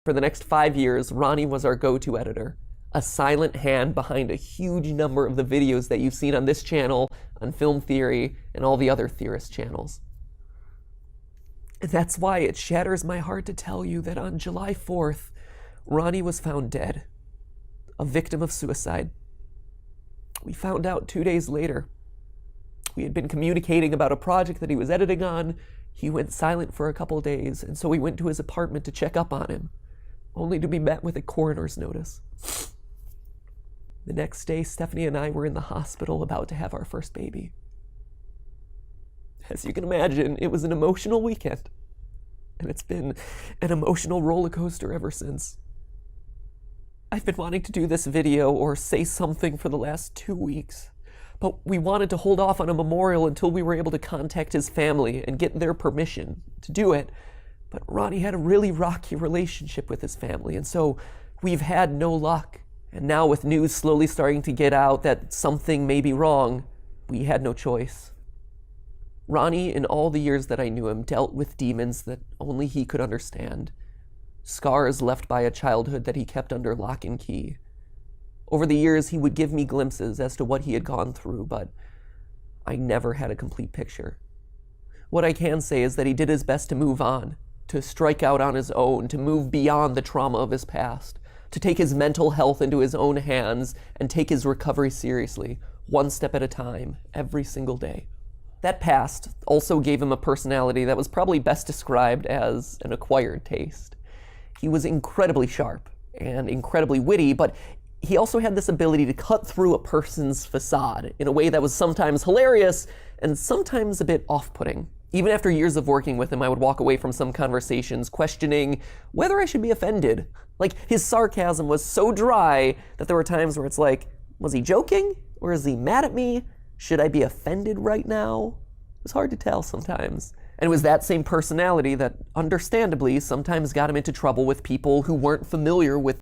For the next 5 years, Ronnie was our go-to editor, a silent hand behind a huge number of the videos that you've seen on this channel, on Film Theory, and all the other theorist channels. And that's why it shatters my heart to tell you that on July 4th, Ronnie was found dead, a victim of suicide. We found out 2 days later. We had been communicating about a project that he was editing on. He went silent for a couple days, and so we went to his apartment to check up on him, only to be met with a coroner's notice. The next day, Stephanie and I were in the hospital about to have our first baby. As you can imagine, it was an emotional weekend, and it's been an emotional roller coaster ever since. I've been wanting to do this video or say something for the last 2 weeks, but we wanted to hold off on a memorial until we were able to contact his family and get their permission to do it. But Ronnie had a really rocky relationship with his family, and so we've had no luck. And now with news slowly starting to get out that something may be wrong, we had no choice. Ronnie, in all the years that I knew him, dealt with demons that only he could understand. Scars left by a childhood that he kept under lock and key. Over the years, he would give me glimpses as to what he had gone through, but I never had a complete picture. What I can say is that he did his best to move on, to strike out on his own, to move beyond the trauma of his past, to take his mental health into his own hands and take his recovery seriously, one step at a time, every single day. That past also gave him a personality that was probably best described as an acquired taste. He was incredibly sharp and incredibly witty, but he also had this ability to cut through a person's facade in a way that was sometimes hilarious and sometimes a bit off-putting. Even after years of working with him, I would walk away from some conversations questioning whether I should be offended. Like, his sarcasm was so dry that there were times where it's like, was he joking? Or is he mad at me? Should I be offended right now? It was hard to tell sometimes. And it was that same personality that, understandably, sometimes got him into trouble with people who weren't familiar with